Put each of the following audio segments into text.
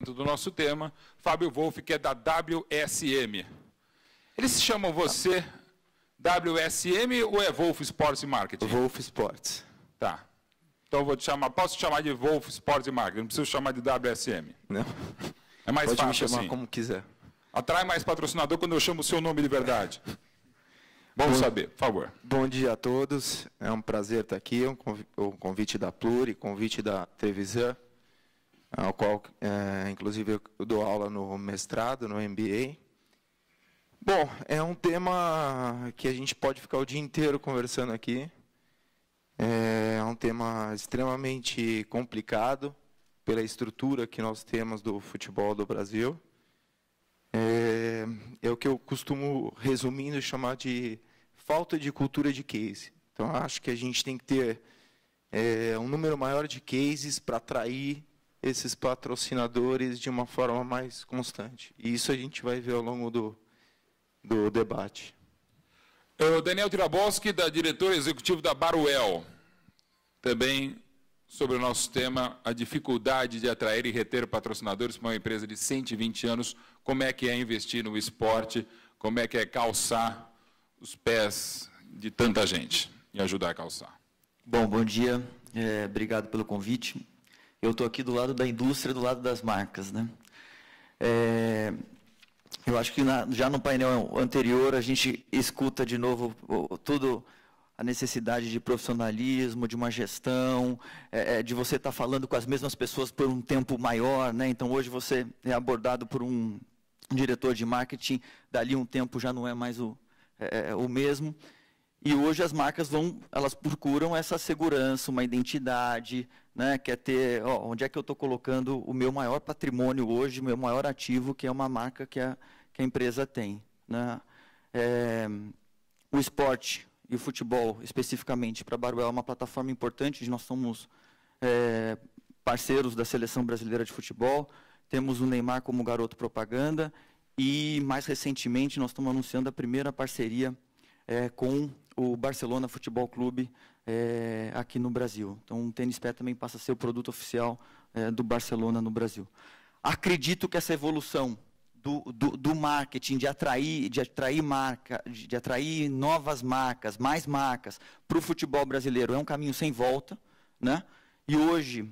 do nosso tema, Fábio Wolff, que é da WSM. Eles chamam você WSM ou é Wolff Sports Marketing? Wolff Sports. Tá. Então eu vou te chamar, posso te chamar de Wolff Sports Marketing, não preciso chamar de WSM. Não. É mais Pode fácil me chamar assim. como quiser. Atrai mais patrocinador quando eu chamo o seu nome de verdade. Vamos saber, por favor. Bom dia a todos. É um prazer estar aqui. O convite da Pluri, convite da Trevisan, ao qual, inclusive, eu dou aula no mestrado, no MBA. Bom, é um tema que a gente pode ficar o dia inteiro conversando aqui. É um tema extremamente complicado pela estrutura que nós temos do futebol do Brasil. É o que eu costumo, resumindo, chamar de falta de cultura de case. Então, acho que a gente tem que ter um número maior de cases para atrair esses patrocinadores de uma forma mais constante. E isso a gente vai ver ao longo do debate. O Daniel Tiraboschi, da diretora executiva da Baruel, também sobre o nosso tema, a dificuldade de atrair e reter patrocinadores para uma empresa de 120 anos, como é que é investir no esporte, como é que é calçar os pés de tanta gente e ajudar a calçar. Bom dia, obrigado pelo convite. Eu estou aqui do lado da indústria, do lado das marcas, né? Eu acho que já no painel anterior a gente escuta de novo tudo, a necessidade de profissionalismo, de uma gestão, de você estar falando com as mesmas pessoas por um tempo maior, né? Então hoje você é abordado por um diretor de marketing, dali um tempo já não é mais o mesmo. E hoje as marcas elas procuram essa segurança, uma identidade, né? Quer ter, onde é que eu estou colocando o meu maior patrimônio hoje, o meu maior ativo, que é uma marca que a empresa tem, né? O esporte e o futebol, especificamente, para a Baruel, é uma plataforma importante. Nós somos parceiros da Seleção Brasileira de Futebol, temos o Neymar como garoto propaganda e, mais recentemente, nós estamos anunciando a primeira parceria com o Barcelona Futebol Clube aqui no Brasil. Então, o Tênis Pé também passa a ser o produto oficial do Barcelona no Brasil. Acredito que essa evolução do marketing, de atrair marca, de atrair novas marcas, mais marcas para o futebol brasileiro é um caminho sem volta, né? E hoje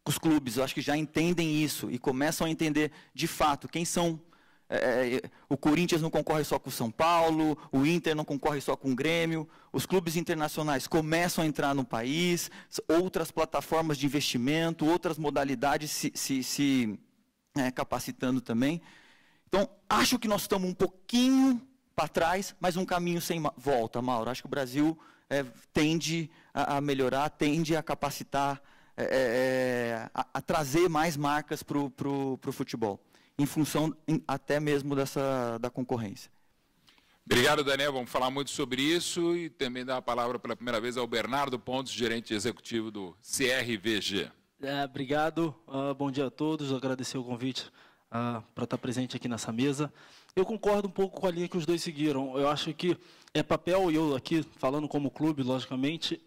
os clubes, eu acho que já entendem isso e começam a entender de fato quem são. O Corinthians não concorre só com o São Paulo, o Inter não concorre só com o Grêmio, os clubes internacionais começam a entrar no país, outras plataformas de investimento, outras modalidades se capacitando também. Então, acho que nós estamos um pouquinho para trás, mas um caminho sem volta, Mauro. Acho que o Brasil tende a melhorar, tende a capacitar, a trazer mais marcas para o futebol, em função até mesmo da concorrência. Obrigado, Daniel. Vamos falar muito sobre isso e também dar a palavra pela primeira vez ao Bernardo Pontes, gerente executivo do CRVG. Obrigado. Bom dia a todos. Agradecer o convite para estar presente aqui nessa mesa. Eu concordo um pouco com a linha que os dois seguiram. Eu acho que é papel, e eu aqui falando como clube, logicamente,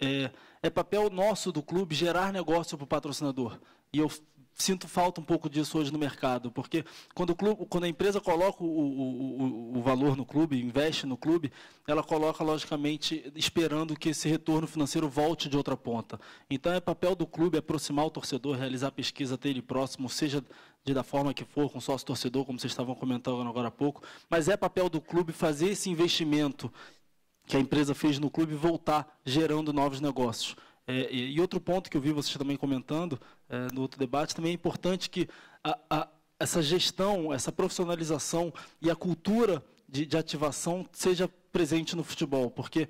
é papel nosso do clube gerar negócio para o patrocinador. E eu sinto falta um pouco disso hoje no mercado, porque quando a empresa coloca o valor no clube, investe no clube, ela coloca, logicamente, esperando que esse retorno financeiro volte de outra ponta. Então, é papel do clube aproximar o torcedor, realizar pesquisa até ele próximo, seja da forma que for, com sócio-torcedor, como vocês estavam comentando agora há pouco, mas é papel do clube fazer esse investimento que a empresa fez no clube voltar gerando novos negócios. E outro ponto que eu vi vocês também comentando no outro debate, também é importante que essa gestão, essa profissionalização e a cultura de ativação seja presente no futebol, porque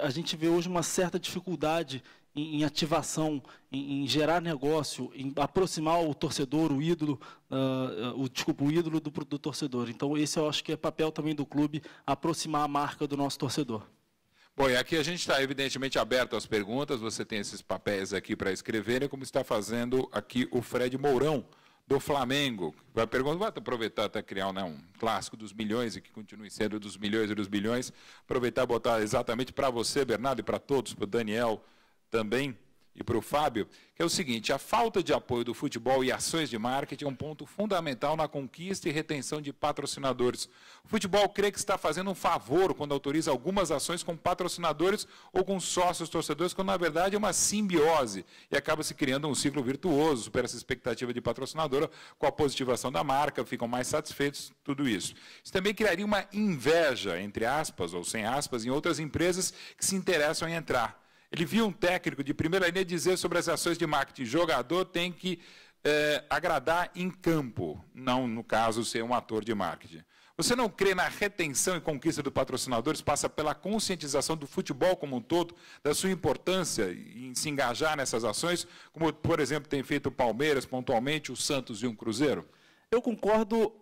a gente vê hoje uma certa dificuldade em ativação, em gerar negócio, em aproximar o torcedor, o ídolo do torcedor. Então, esse eu acho que é papel também do clube, aproximar a marca do nosso torcedor. Bom, e aqui a gente está evidentemente aberto às perguntas, você tem esses papéis aqui para escreverem, como está fazendo aqui o Fred Mourão, do Flamengo. Vai perguntar, vai aproveitar até criar um clássico dos milhões, e que continue sendo dos milhões e dos bilhões, aproveitar e botar exatamente para você, Bernardo, e para todos, para o Daniel também, e para o Fábio, que é o seguinte: a falta de apoio do futebol e ações de marketing é um ponto fundamental na conquista e retenção de patrocinadores. O futebol crê que está fazendo um favor quando autoriza algumas ações com patrocinadores ou com sócios torcedores, quando na verdade é uma simbiose e acaba se criando um ciclo virtuoso, supera essa expectativa de patrocinadora com a positivação da marca, ficam mais satisfeitos, tudo isso. Isso também criaria uma inveja, entre aspas ou sem aspas, em outras empresas que se interessam em entrar. Ele viu um técnico de primeira linha dizer sobre as ações de marketing: jogador tem que agradar em campo, não, no caso, ser um ator de marketing. Você não crê na retenção e conquista dos patrocinadores passa pela conscientização do futebol como um todo, da sua importância em se engajar nessas ações, como, por exemplo, tem feito o Palmeiras pontualmente, o Santos e um Cruzeiro? Eu concordo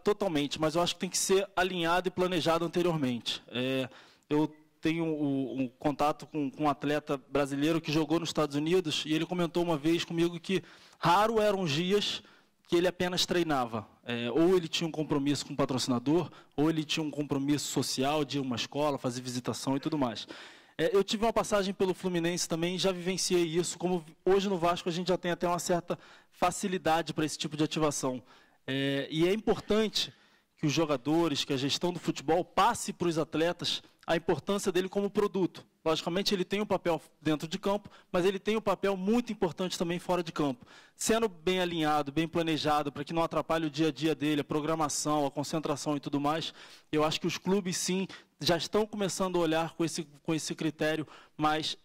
totalmente, mas eu acho que tem que ser alinhado e planejado anteriormente. Eu tenho um contato com um atleta brasileiro que jogou nos Estados Unidos e ele comentou uma vez comigo que raro eram os dias que ele apenas treinava. Ou ele tinha um compromisso com o patrocinador, ou ele tinha um compromisso social de ir a uma escola, fazer visitação e tudo mais. Eu tive uma passagem pelo Fluminense também, já vivenciei isso, como hoje no Vasco a gente já tem até uma certa facilidade para esse tipo de ativação. E é importante que os jogadores, que a gestão do futebol passe para os atletas a importância dele como produto. Logicamente, ele tem um papel dentro de campo, mas ele tem um papel muito importante também fora de campo. Sendo bem alinhado, bem planejado, para que não atrapalhe o dia a dia dele, a programação, a concentração e tudo mais, eu acho que os clubes, sim, já estão começando a olhar com esse critério mais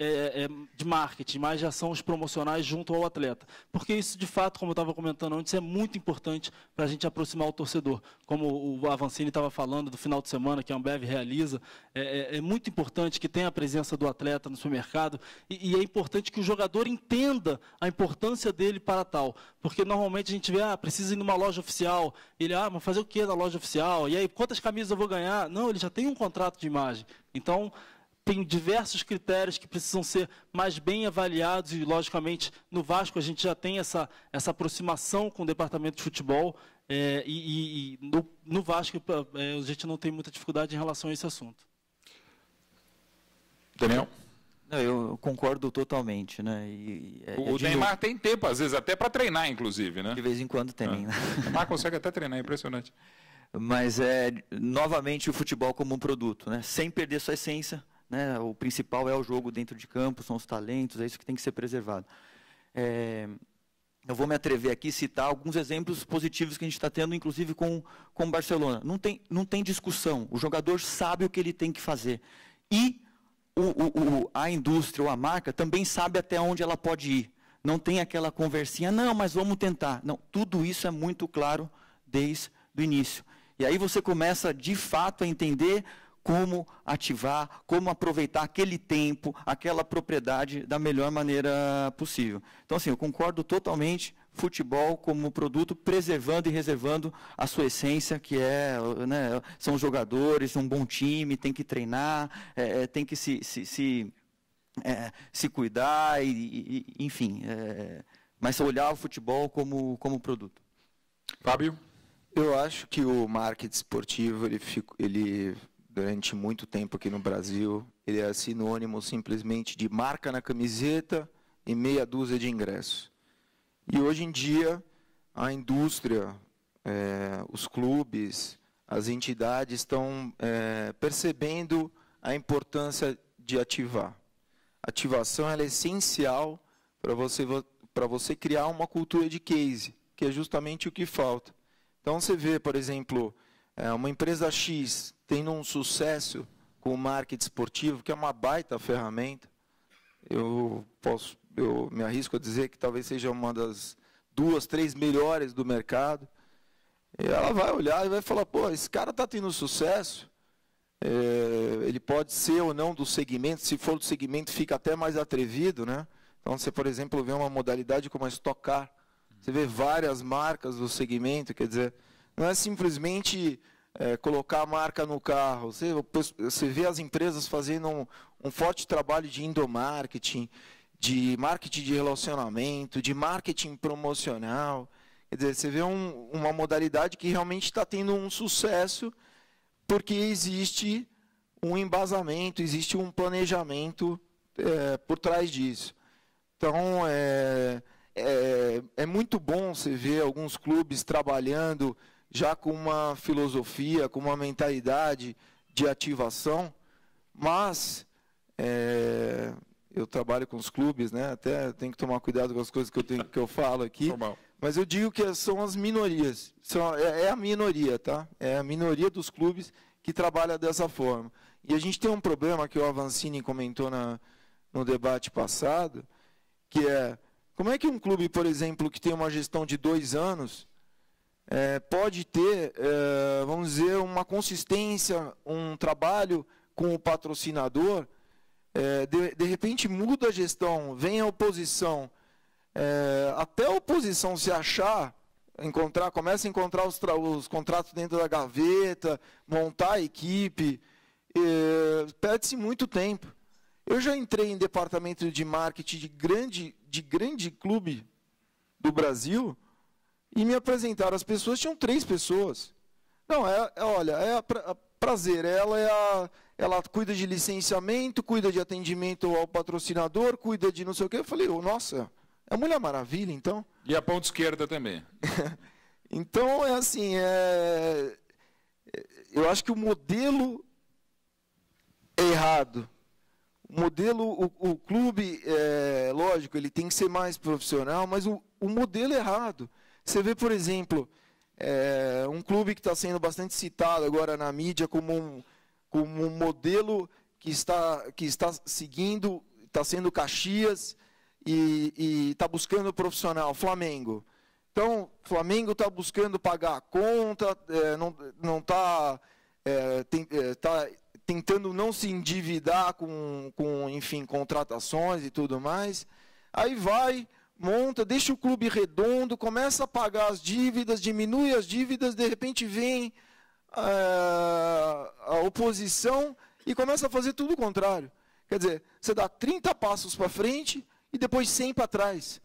de marketing, mais de ações promocionais junto ao atleta. Porque isso, de fato, como eu estava comentando antes, é muito importante para a gente aproximar o torcedor. Como o Avancini estava falando do final de semana, que a Ambev realiza, é muito importante que tenha a presença do atleta no supermercado e é importante que o jogador entenda a importância dele para tal. Porque normalmente a gente vê, precisa ir numa loja oficial, ele, mas fazer o que na loja oficial? E aí, quantas camisas eu vou ganhar? Não, ele já tem um contrato de imagem. Então, tem diversos critérios que precisam ser mais bem avaliados e, logicamente, no Vasco a gente já tem essa aproximação com o departamento de futebol no Vasco a gente não tem muita dificuldade em relação a esse assunto. Daniel? Não, eu concordo totalmente, né? O Neymar tem tempo, às vezes, até para treinar, inclusive, né? De vez em quando tem, né? O Neymar consegue até treinar, é impressionante. Mas novamente o futebol como um produto, né? Sem perder sua essência, né? O principal é o jogo dentro de campo, são os talentos, é isso que tem que ser preservado. Eu vou me atrever aqui a citar alguns exemplos positivos que a gente está tendo, inclusive com o Barcelona. Não tem discussão, o jogador sabe o que ele tem que fazer. E a indústria ou a marca também sabe até onde ela pode ir. Não tem aquela conversinha, não, mas vamos tentar. Não, tudo isso é muito claro desde o início. E aí você começa, de fato, a entender como ativar, como aproveitar aquele tempo, aquela propriedade da melhor maneira possível. Então, assim, eu concordo totalmente, futebol como produto, preservando e reservando a sua essência, que são os jogadores, um bom time, tem que treinar, tem que se cuidar, enfim, mas olhar o futebol como produto. Fábio? Eu acho que o marketing esportivo, ele durante muito tempo aqui no Brasil, ele é sinônimo simplesmente de marca na camiseta e meia dúzia de ingressos. E hoje em dia, a indústria, os clubes, as entidades estão percebendo a importância de ativar. A ativação ela é essencial para você criar uma cultura de case, que é justamente o que falta. Então, você vê, por exemplo, uma empresa X tendo um sucesso com o marketing esportivo, que é uma baita ferramenta. Eu me arrisco a dizer que talvez seja uma das 2, 3 melhores do mercado. E ela vai olhar e vai falar, pô, esse cara está tendo sucesso, ele pode ser ou não do segmento, se for do segmento fica até mais atrevido, né? Então, você, por exemplo, vê uma modalidade como a Stock Car, você vê várias marcas do segmento, quer dizer, não é simplesmente colocar a marca no carro, você vê as empresas fazendo um forte trabalho de endomarketing, de marketing de relacionamento, de marketing promocional. Quer dizer, você vê uma modalidade que realmente está tendo um sucesso porque existe um embasamento, existe um planejamento por trás disso. Então, é muito bom você ver alguns clubes trabalhando já com uma filosofia, com uma mentalidade de ativação, mas eu trabalho com os clubes, né? Até tenho que tomar cuidado com as coisas que eu falo aqui, mas eu digo que são as minorias, é a minoria, tá? É a minoria dos clubes que trabalha dessa forma. E a gente tem um problema que o Avancini comentou no debate passado, que é, como é que um clube, por exemplo, que tem uma gestão de 2 anos, pode ter, vamos dizer, uma consistência, um trabalho com o patrocinador, de repente muda a gestão, vem a oposição, até a oposição se achar, começa a encontrar os contratos dentro da gaveta, montar a equipe, perde-se muito tempo. Eu já entrei em departamento de marketing de grande clube do Brasil e me apresentaram as pessoas, tinham 3 pessoas. Não, olha, prazer, ela cuida de licenciamento, cuida de atendimento ao patrocinador, cuida de não sei o quê. Eu falei, nossa, é a Mulher Maravilha, então. E a ponta esquerda também. Então, assim, eu acho que o modelo é errado. O modelo, o clube, lógico, ele tem que ser mais profissional, mas o modelo é errado. Você vê, por exemplo, um clube que está sendo bastante citado agora na mídia como um modelo que está seguindo, está sendo Caxias e está buscando profissional, Flamengo. Então, Flamengo está buscando pagar a conta, não está tentando não se endividar com, enfim, contratações e tudo mais. Aí vai, monta, deixa o clube redondo, começa a pagar as dívidas, diminui as dívidas, de repente vem a oposição e começa a fazer tudo o contrário. Quer dizer, você dá 30 passos para frente e depois 100 para trás.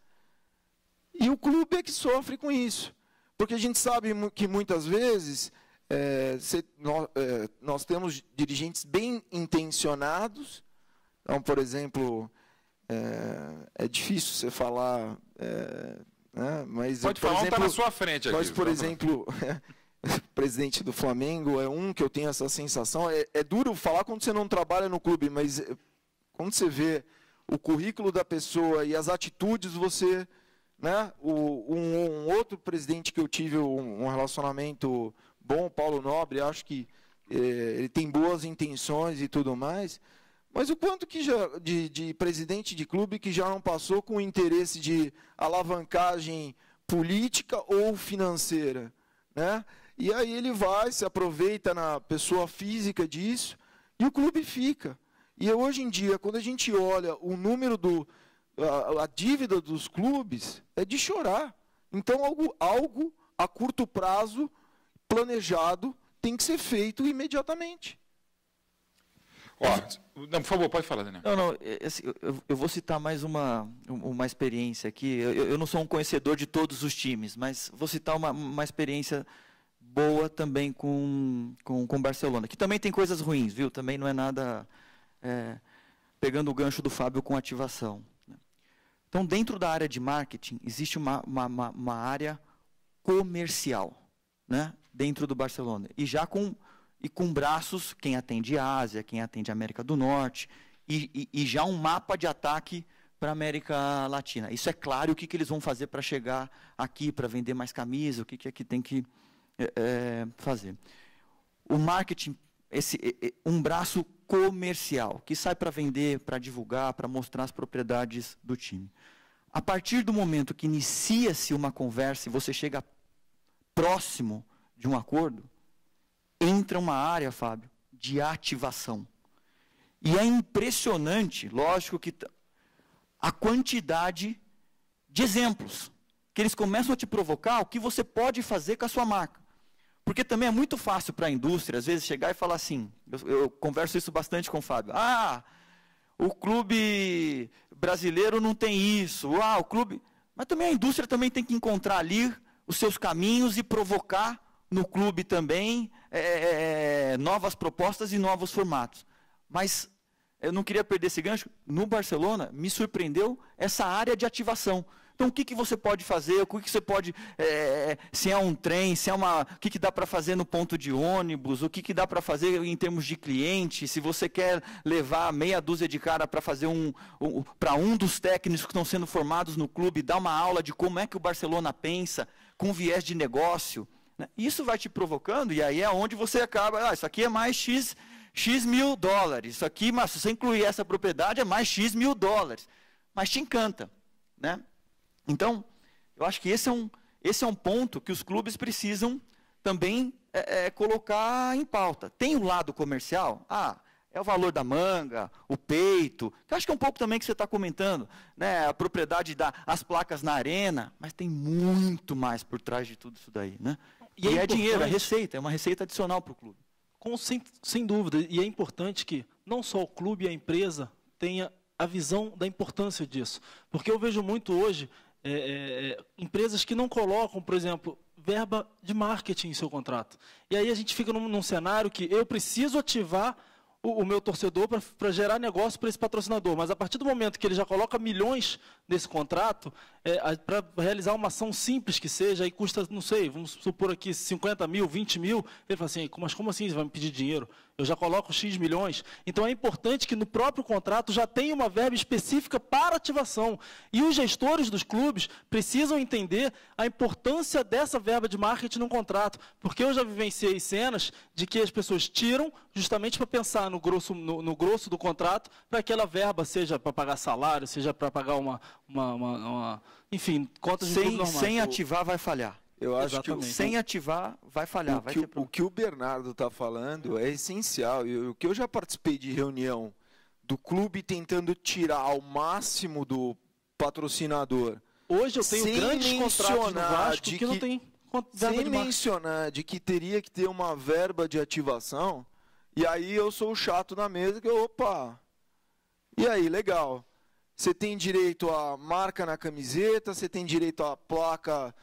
E o clube é que sofre com isso. Porque a gente sabe que muitas vezes nós temos dirigentes bem intencionados. Então, por exemplo, é difícil você falar, né? Mas pode falar, está na sua frente aqui. Mas, por exemplo, o presidente do Flamengo é um que eu tenho essa sensação. É duro falar quando você não trabalha no clube, mas quando você vê o currículo da pessoa e as atitudes, você, né? Um outro presidente que eu tive um relacionamento bom, Paulo Nobre, acho que ele tem boas intenções e tudo mais, mas o quanto que de presidente de clube que já não passou com o interesse de alavancagem política ou financeira, né? E aí ele vai, se aproveita na pessoa física disso, e o clube fica. E hoje em dia, quando a gente olha o número a dívida dos clubes, é de chorar. Então, algo a curto prazo, planejado, tem que ser feito imediatamente. Não, por favor, pode falar, Daniel. Não, eu vou citar mais uma experiência aqui. Eu não sou um conhecedor de todos os times, mas vou citar uma experiência boa também com Barcelona, que também tem coisas ruins, viu? Também não é nada pegando o gancho do Fábio com ativação. Então, dentro da área de marketing, existe uma área comercial, né? Dentro do Barcelona. E já com braços, quem atende a Ásia, quem atende a América do Norte, e já um mapa de ataque para a América Latina. Isso é claro, o que eles vão fazer para chegar aqui, para vender mais camisa, o que aqui tem que fazer. O marketing, um braço comercial, que sai para vender, para divulgar, para mostrar as propriedades do time. A partir do momento que inicia-se uma conversa e você chega próximo de um acordo, entra uma área, Fábio, de ativação. E é impressionante, lógico, que a quantidade de exemplos que eles começam a te provocar, o que você pode fazer com a sua marca. Porque também é muito fácil para a indústria, às vezes, chegar e falar assim, eu converso isso bastante com o Fábio, o clube brasileiro não tem isso, o clube... Mas também a indústria também tem que encontrar ali os seus caminhos e provocar no clube também novas propostas e novos formatos. Mas eu não queria perder esse gancho, no Barcelona me surpreendeu essa área de ativação. Então, o que você pode fazer, o que você pode, se é um trem, se é o que dá para fazer no ponto de ônibus, o que dá para fazer em termos de cliente, se você quer levar meia dúzia de cara para fazer para um dos técnicos que estão sendo formados no clube, dar uma aula de como é que o Barcelona pensa, com viés de negócio, né? Isso vai te provocando, e aí é onde você acaba, isso aqui é mais X mil dólares, isso aqui, mas se você incluir essa propriedade, é mais X mil dólares, mas te encanta, né? Então, eu acho que esse é um ponto que os clubes precisam também colocar em pauta. Tem o lado comercial, é o valor da manga, o peito, que eu acho que é um pouco também que você está comentando, né? A propriedade das placas na arena, mas tem muito mais por trás de tudo isso daí, né? E é dinheiro, é receita, é uma receita adicional para o clube. Sem dúvida, e é importante que não só o clube e a empresa tenha a visão da importância disso, porque eu vejo muito hoje empresas que não colocam, por exemplo, verba de marketing em seu contrato. E aí a gente fica num cenário que eu preciso ativar o meu torcedor para gerar negócio para esse patrocinador, mas a partir do momento que ele já coloca milhões nesse contrato, para realizar uma ação simples que seja, aí custa, não sei, vamos supor aqui 50 mil, 20 mil, ele fala assim, mas como assim você vai me pedir dinheiro? Eu já coloco X milhões. Então é importante que no próprio contrato já tenha uma verba específica para ativação. E os gestores dos clubes precisam entender a importância dessa verba de marketing no contrato, porque eu já vivenciei cenas de que as pessoas tiram justamente para pensar no grosso do contrato, para aquela verba, seja para pagar salário, seja para pagar enfim, contas de clube normais. Sem ativar vai falhar. Eu acho que sem ativar vai falhar. O que o Bernardo está falando é essencial. O que eu já participei de reunião do clube tentando tirar ao máximo do patrocinador. Hoje eu tenho grandes contratos no Vasco que não tem verba sem mencionar de que teria que ter uma verba de ativação. E aí eu sou o chato na mesa que opa. E aí, legal. Você tem direito à marca na camiseta, você tem direito à placa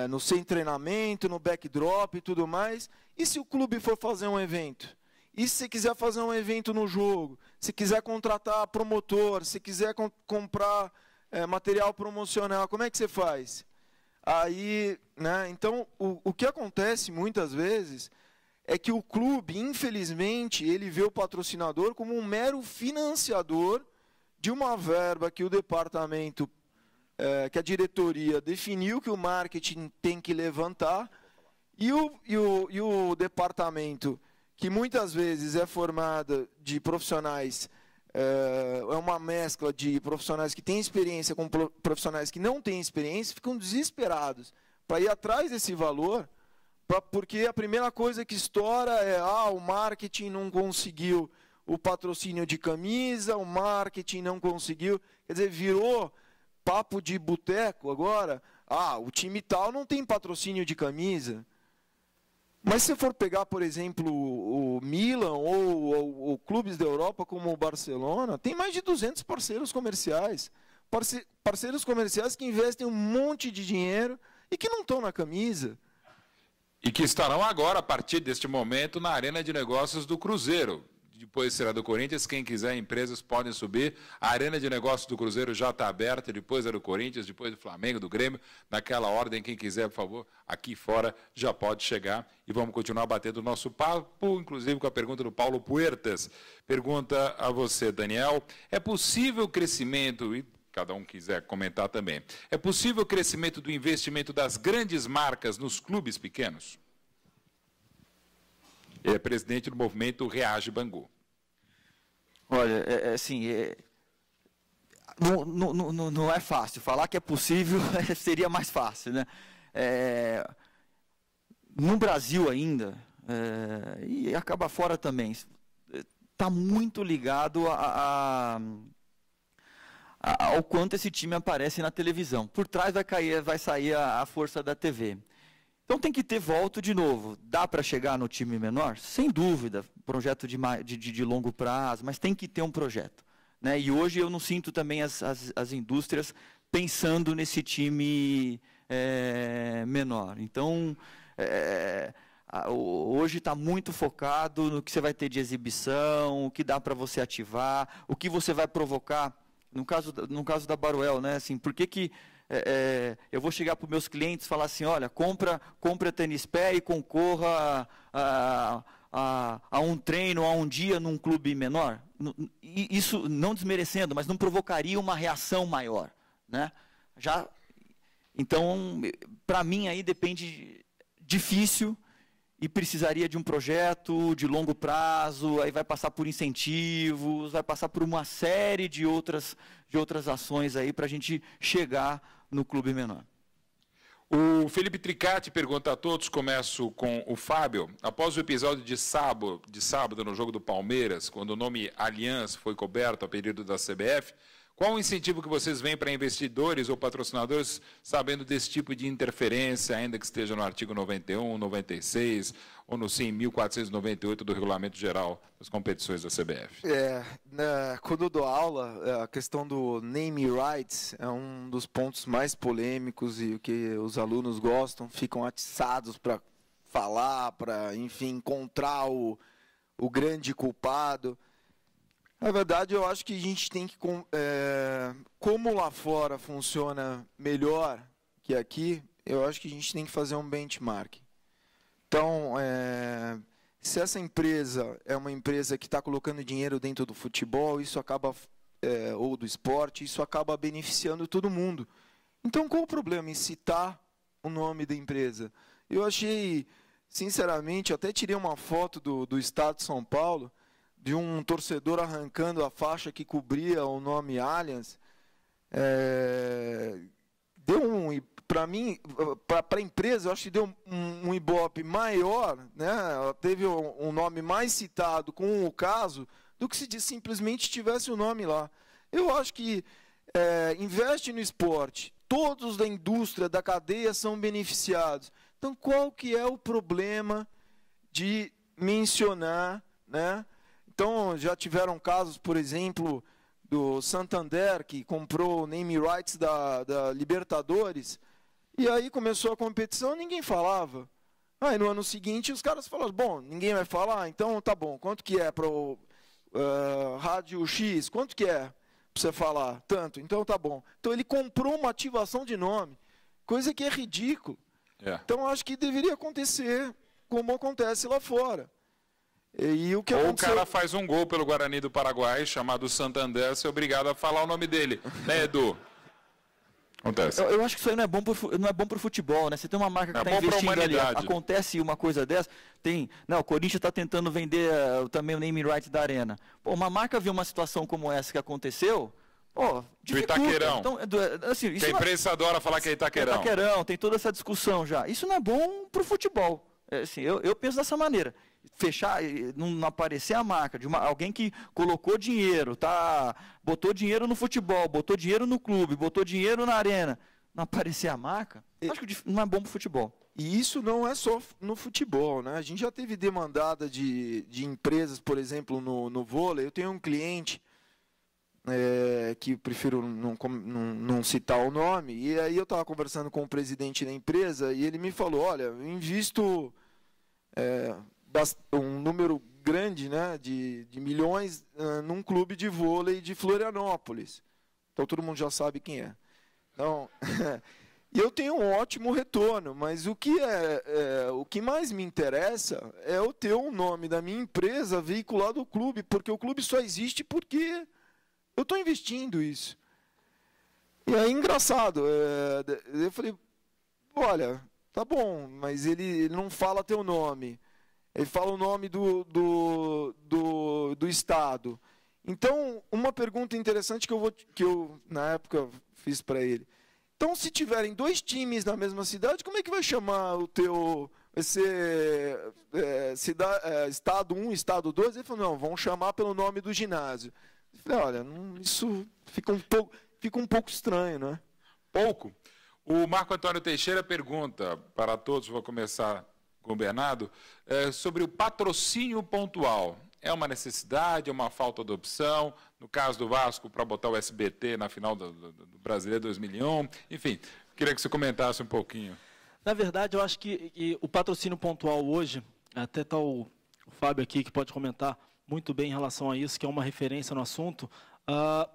no sem treinamento, no backdrop e tudo mais. E se o clube for fazer um evento? E se você quiser fazer um evento no jogo? Se quiser contratar promotor, se quiser comprar material promocional, como é que você faz? Aí, né, então, o que acontece muitas vezes é que o clube, infelizmente, ele vê o patrocinador como um mero financiador de uma verba que o departamento, que a diretoria definiu que o marketing tem que levantar, e o departamento, que muitas vezes é formado de profissionais, é uma mescla de profissionais que têm experiência com profissionais que não têm experiência, ficam desesperados para ir atrás desse valor, porque a primeira coisa que estoura é o marketing não conseguiu o patrocínio de camisa, o marketing não conseguiu, quer dizer, virou papo de boteco agora, o time tal não tem patrocínio de camisa. Mas se for pegar, por exemplo, o Milan ou clubes da Europa como o Barcelona, tem mais de 200 parceiros comerciais. Parceiros comerciais que investem um monte de dinheiro e que não estão na camisa. E que estarão agora, a partir deste momento, na Arena de Negócios do Cruzeiro. Depois será do Corinthians, quem quiser, empresas podem subir. A Arena de Negócios do Cruzeiro já está aberta, depois é do Corinthians, depois do Flamengo, do Grêmio. Naquela ordem, quem quiser, por favor, aqui fora já pode chegar. E vamos continuar batendo o nosso papo, inclusive com a pergunta do Paulo Puertas. Pergunta a você, Daniel, é possível o crescimento, e cada um quiser comentar também, é possível o crescimento do investimento das grandes marcas nos clubes pequenos? Ele é presidente do movimento Reage Bangu. Olha, assim, não é fácil. Falar que é possível seria mais fácil, né? No Brasil ainda, e acaba fora também, está muito ligado ao quanto esse time aparece na televisão. Por trás vai sair a força da TV. Então tem que ter volta de novo. Dá para chegar no time menor? Sem dúvida, projeto de longo prazo, mas tem que ter um projeto, né? E hoje eu não sinto também as indústrias pensando nesse time menor. Então, hoje está muito focado no que você vai ter de exibição, o que dá para você ativar, o que você vai provocar. No caso da Baruel, né? Assim, por que eu vou chegar para os meus clientes e falar assim, olha, compra tênis pé e concorra a um treino, a um dia num clube menor? Isso, não desmerecendo, mas não provocaria uma reação maior, né? Então, para mim, aí depende, difícil, e precisaria de um projeto de longo prazo, aí vai passar por incentivos, vai passar por uma série de outras ações aí para a gente chegar no clube menor. O Felipe Tricati pergunta a todos, começo com o Fábio. Após o episódio de sábado no jogo do Palmeiras, quando o nome Allianz foi coberto a pedido da CBF, qual o incentivo que vocês veem para investidores ou patrocinadores sabendo desse tipo de interferência, ainda que esteja no artigo 91, 96 ou no CIM 1498 do Regulamento Geral das Competições da CBF? Quando eu dou aula, a questão do name rights é um dos pontos mais polêmicos e o que os alunos gostam, ficam atiçados para falar, para, enfim, encontrar o grande culpado. Na verdade, eu acho que a gente tem que, como lá fora funciona melhor que aqui, eu acho que a gente tem que fazer um benchmark. Então, se essa empresa é uma empresa que está colocando dinheiro dentro do futebol, isso acaba, ou do esporte, isso acaba beneficiando todo mundo. Então, qual o problema em citar o nome da empresa? Eu achei, sinceramente, até tirei uma foto do estado de São Paulo, de um torcedor arrancando a faixa que cobria o nome Allianz. Para mim, para a empresa, eu acho que deu um ibope maior, né? Teve um nome mais citado com o caso, do que se simplesmente tivesse o nome lá. Eu acho que investe no esporte, todos da indústria, da cadeia são beneficiados. Então, qual que é o problema de mencionar, né? Então, já tiveram casos, por exemplo, do Santander, que comprou o name rights da Libertadores, e aí começou a competição e ninguém falava. Aí no ano seguinte os caras falaram, bom, ninguém vai falar, então tá bom, quanto que é para o Rádio X? Quanto que é para você falar? Tanto, então tá bom. Então ele comprou uma ativação de nome, coisa que é ridículo. Então acho que deveria acontecer como acontece lá fora. Ou o cara faz um gol pelo Guarani do Paraguai, chamado Santander, ser obrigado a falar o nome dele, né, Edu? Acontece. Eu acho que isso aí não é bom para o futebol, né? Você tem uma marca que está investindo ali, acontece uma coisa dessa, o Corinthians está tentando vender também o name rights da Arena. Pô, uma marca viu uma situação como essa que aconteceu, dificulta. O Itaquerão. Então, assim, que a imprensa adora falar que é Itaquerão. Itaquerão, tem toda essa discussão já. Isso não é bom para o futebol. Assim, eu penso dessa maneira. Fechar, não aparecer a marca de alguém que colocou dinheiro, botou dinheiro no futebol, botou dinheiro no clube, botou dinheiro na arena, não aparecer a marca, acho que não é bom para o futebol. E isso não é só no futebol, né? A gente já teve demandada de empresas, por exemplo, no vôlei. Eu tenho um cliente que prefiro não citar o nome, e aí eu estava conversando com o presidente da empresa e ele me falou, olha, eu invisto um número grande, né, de milhões num clube de vôlei de Florianópolis. Então todo mundo já sabe quem é. Então, e eu tenho um ótimo retorno, mas o que mais me interessa é eu ter o nome da minha empresa veiculado ao clube, porque o clube só existe porque eu estou investindo isso. E aí, engraçado, eu falei, olha, tá bom, mas ele não fala teu nome. Ele fala o nome do estado. Então, uma pergunta interessante que eu na época fiz para ele. Então, se tiverem 2 times na mesma cidade, como é que vai chamar o teu... Vai ser estado 1, estado 2? Ele falou, não, vão chamar pelo nome do ginásio. Eu falei, olha, isso fica um pouco estranho, não é? Pouco. O Marco Antônio Teixeira pergunta para todos, vou começar com o Bernardo, sobre o patrocínio pontual. É uma necessidade, é uma falta de opção? No caso do Vasco, para botar o SBT na final do Brasileiro 2001. Enfim, queria que você comentasse um pouquinho. Na verdade, eu acho que o patrocínio pontual hoje, até está o Fábio aqui, que pode comentar muito bem em relação a isso, que é uma referência no assunto,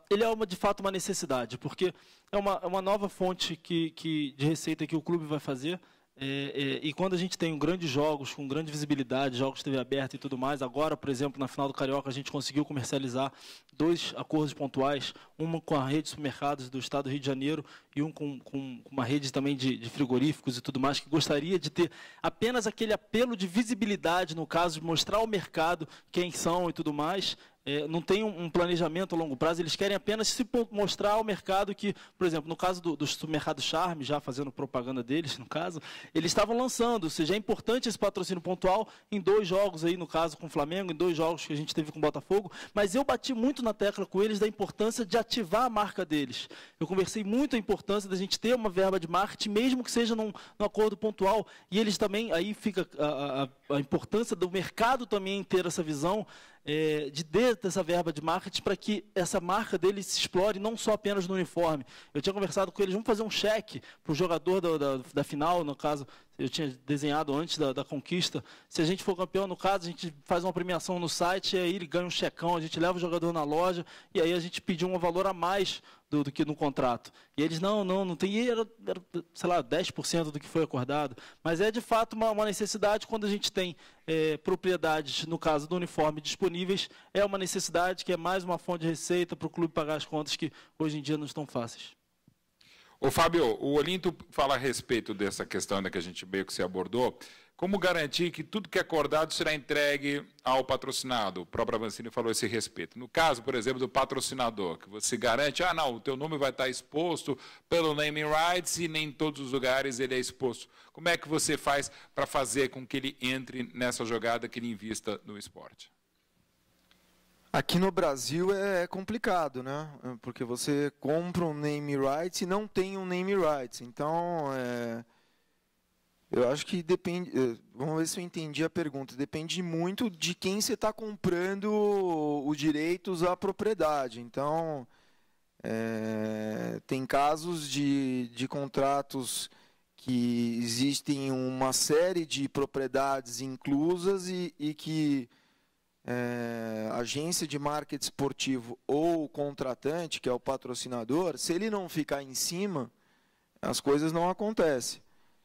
ele é de fato uma necessidade, porque é uma nova fonte de receita que o clube vai fazer. E quando a gente tem grandes jogos, com grande visibilidade, jogos de TV aberta e tudo mais, agora, por exemplo, na final do Carioca, a gente conseguiu comercializar 2 acordos pontuais, uma com a rede de supermercados do estado do Rio de Janeiro e um com uma rede também de frigoríficos e tudo mais, que gostaria de ter apenas aquele apelo de visibilidade, no caso, de mostrar ao mercado quem são e tudo mais. Não tem um planejamento a longo prazo, eles querem apenas se mostrar ao mercado que, por exemplo, no caso do supermercado Charme, já fazendo propaganda deles, no caso, eles estavam lançando, ou seja, é importante esse patrocínio pontual em 2 jogos, aí, no caso com o Flamengo, em 2 jogos que a gente teve com o Botafogo, mas eu bati muito na tecla com eles da importância de ativar a marca deles. Eu conversei muito a importância da gente ter uma verba de marketing, mesmo que seja num acordo pontual, e eles também, aí fica a importância do mercado também ter essa visão, de essa verba de marketing para que essa marca dele se explore não só apenas no uniforme. Eu tinha conversado com eles, vamos fazer um cheque para o jogador da final, no caso, eu tinha desenhado antes da conquista. Se a gente for campeão, no caso, a gente faz uma premiação no site, e aí ele ganha um checão, a gente leva o jogador na loja, e aí a gente pediu um valor a mais do que no contrato. E eles, não tem, e era, sei lá, 10% do que foi acordado. Mas é, de fato, uma necessidade quando a gente tem propriedades, no caso do uniforme, disponíveis, é uma necessidade que é mais uma fonte de receita para o clube pagar as contas que hoje em dia não estão fáceis. Ô, Fábio, o Olinto fala a respeito dessa questão que a gente meio que se abordou. Como garantir que tudo que é acordado será entregue ao patrocinado? O próprio Avancini falou a esse respeito. No caso, por exemplo, do patrocinador, que você garante, o teu nome vai estar exposto pelo naming rights e nem em todos os lugares ele é exposto. Como é que você faz para fazer com que ele entre nessa jogada, que ele invista no esporte? Aqui no Brasil é complicado, né? Porque você compra um name rights e não tem um name rights. Então, eu acho que depende. Vamos ver se eu entendi a pergunta. Depende muito de quem você está comprando os direitos à propriedade. Então, tem casos de contratos que existem uma série de propriedades inclusas e que agência de marketing esportivo ou o contratante, que é o patrocinador, se ele não ficar em cima, as coisas não acontecem.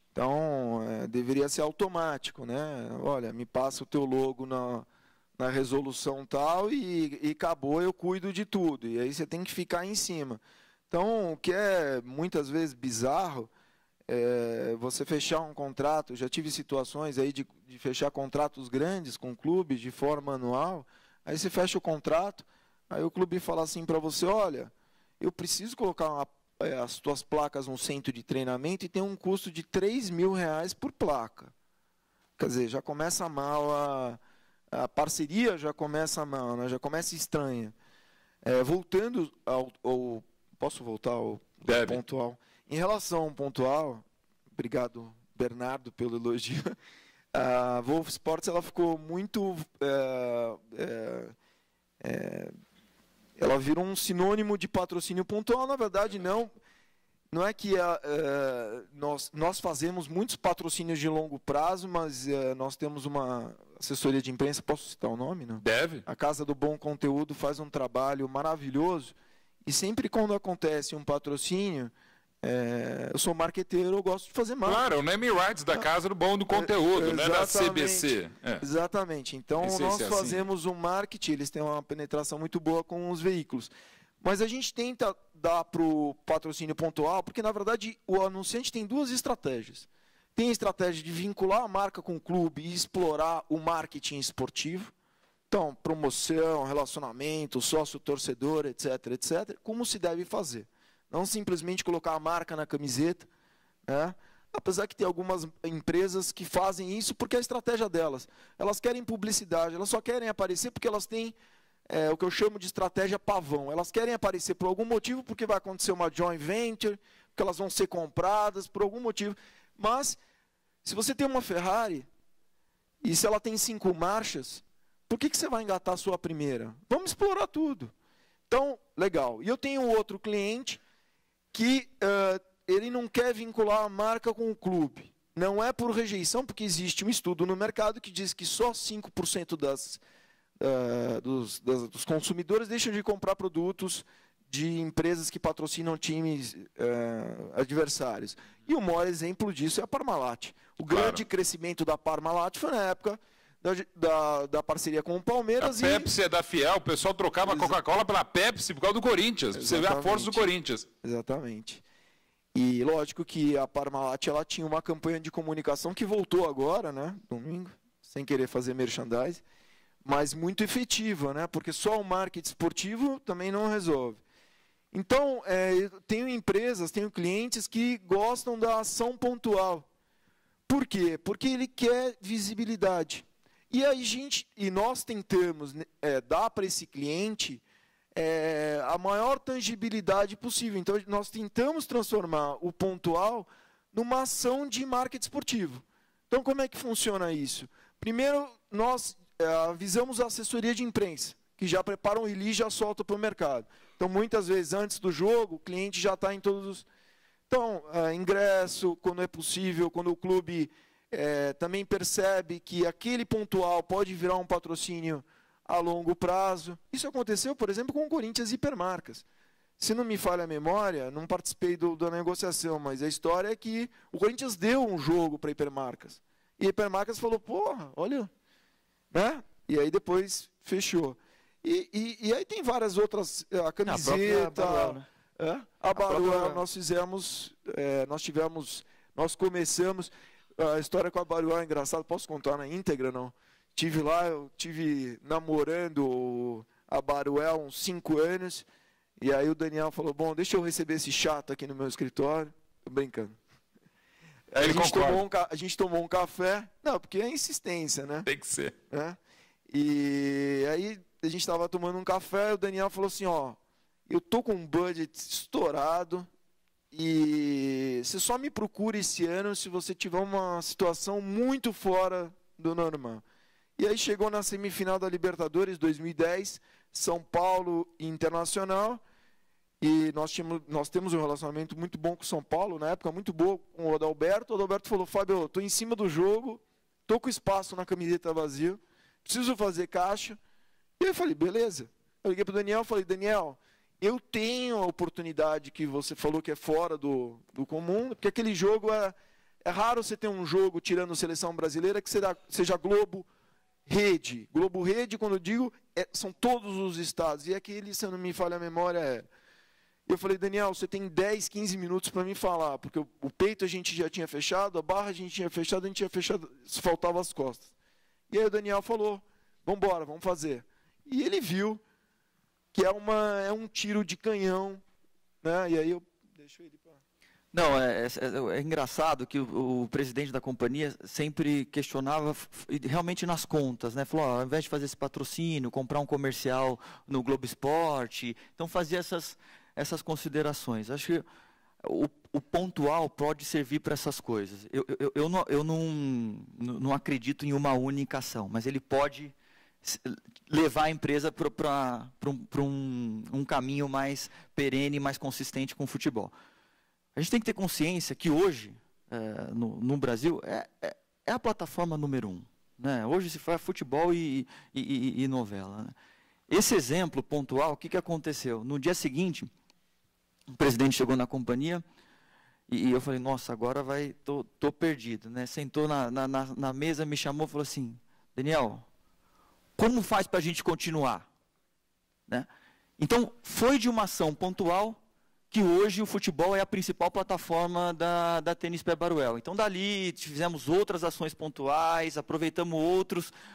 Então, deveria ser automático, né? Olha, me passa o teu logo na resolução tal e acabou, eu cuido de tudo. E aí você tem que ficar em cima. Então, o que é muitas vezes bizarro você fechar um contrato. Já tive situações aí de fechar contratos grandes com clubes de forma anual. Aí você fecha o contrato, aí o clube fala assim para você: olha, eu preciso colocar as tuas placas no centro de treinamento e tem um custo de R$3.000 por placa. Quer dizer, já começa mal, a parceria já começa mal, né? Já começa estranha. Voltando posso voltar ao pontual? Em relação ao pontual, obrigado, Bernardo, pelo elogio. A Wolf Sports ela ficou muito... ela virou um sinônimo de patrocínio pontual. Na verdade, não é que nós fazemos muitos patrocínios de longo prazo, mas nós temos uma assessoria de imprensa, posso citar o nome? Não? Deve. A Casa do Bom Conteúdo faz um trabalho maravilhoso, e sempre quando acontece um patrocínio... eu sou marqueteiro, eu gosto de fazer marketing. Claro, o name rights da Casa do Bom do Conteúdo, né, da CBC. Exatamente. Então, nós fazemos um marketing, eles têm uma penetração muito boa com os veículos. Mas a gente tenta dar para o patrocínio pontual, porque, na verdade, o anunciante tem 2 estratégias. Tem a estratégia de vincular a marca com o clube e explorar o marketing esportivo. Então, promoção, relacionamento, sócio-torcedor, etc., etc., como se deve fazer. Não simplesmente colocar a marca na camiseta, né? Apesar que tem algumas empresas que fazem isso porque é a estratégia delas. Elas querem publicidade, elas só querem aparecer porque elas têm o que eu chamo de estratégia pavão. Elas querem aparecer por algum motivo, porque vai acontecer uma joint venture, porque elas vão ser compradas por algum motivo. Mas, se você tem uma Ferrari, e se ela tem 5 marchas, por que você vai engatar a sua primeira? Vamos explorar tudo. Então, legal. E eu tenho outro cliente que ele não quer vincular a marca com o clube. não é por rejeição, porque existe um estudo no mercado que diz que só 5% dos consumidores deixam de comprar produtos de empresas que patrocinam times adversários. E o maior exemplo disso é a Parmalat. O grande crescimento da Parmalat foi na época da parceria com o Palmeiras. A Pepsi é da Fiel, o pessoal trocava a Coca-Cola pela Pepsi por causa do Corinthians. Você vê a força do Corinthians. Exatamente. E lógico que a Parmalat ela tinha uma campanha de comunicação que voltou agora, né, domingo, sem querer fazer merchandising, mas muito efetiva, né, porque só o marketing esportivo também não resolve. Então, eu tenho empresas, tenho clientes que gostam da ação pontual. Por quê? Porque ele quer visibilidade. E aí nós tentamos dar para esse cliente a maior tangibilidade possível. Então, nós tentamos transformar o pontual numa ação de marketing esportivo. Então, como é que funciona isso? Primeiro, nós avisamos a assessoria de imprensa, que já prepara um release e já solta para o mercado. Então, muitas vezes, antes do jogo, o cliente já está em todos os... Então, ingresso, quando é possível, quando o clube também percebe que aquele pontual pode virar um patrocínio a longo prazo. Isso aconteceu, por exemplo, com o Corinthians Hipermarcas. Se não me falha a memória, não participei da negociação, mas a história é que o Corinthians deu um jogo para Hipermarcas. E Hipermarcas falou, porra, olha... Né? E aí depois fechou. E aí tem várias outras, a camiseta, a Baruel, nós começamos, a história com a Baruel é engraçada, posso contar na íntegra, não? Eu tive namorando a Baruel uns 5 anos, e aí o Daniel falou, bom, deixa eu receber esse chato aqui no meu escritório, tô brincando. Aí a gente tomou um café, não, porque é insistência, né? Tem que ser. E aí a gente estava tomando um café e o Daniel falou assim, ó, eu tô com um budget estourado e você só me procura esse ano se você tiver uma situação muito fora do normal. E aí chegou na semifinal da Libertadores 2010, São Paulo e Internacional, e nós temos um relacionamento muito bom com o São Paulo, na época muito bom com o Adalberto. O Adalberto falou, Fábio, estou em cima do jogo, estou com espaço na camiseta vazio, preciso fazer caixa. E eu falei, beleza. Eu liguei para o Daniel e falei, Daniel, eu tenho a oportunidade que você falou que é fora do comum, porque aquele jogo é raro você ter um jogo tirando seleção brasileira que seja Globo Rede. Globo Rede, quando eu digo, são todos os estados. E aquele, se eu não me falha a memória, Eu falei, Daniel, você tem 10, 15 minutos para me falar, porque o peito a gente já tinha fechado, a barra a gente tinha fechado, faltava as costas. E aí o Daniel falou, vamos embora, vamos fazer. E ele viu que é um tiro de canhão, né? E aí eu deixo ele para... Não, é engraçado que o presidente da companhia sempre questionava realmente nas contas, né? Falou, ao invés de fazer esse patrocínio, comprar um comercial no Globo Esporte, então fazia essas considerações. Acho que o pontual pode servir para essas coisas. Eu não acredito em uma única ação, mas ele pode levar a empresa para um caminho mais perene, mais consistente com o futebol. A gente tem que ter consciência que hoje, no Brasil, é a plataforma número 1. Né? Hoje se faz futebol e novela. Né? Esse exemplo pontual, o que aconteceu? No dia seguinte, o presidente chegou na companhia e eu falei, nossa, agora tô perdido. Né? Sentou na mesa, me chamou e falou assim, Daniel, como faz para a gente continuar? Né? Então, foi de uma ação pontual que hoje o futebol é a principal plataforma da Tênis Pé Baruel. Então, dali, fizemos outras ações pontuais, aproveitamos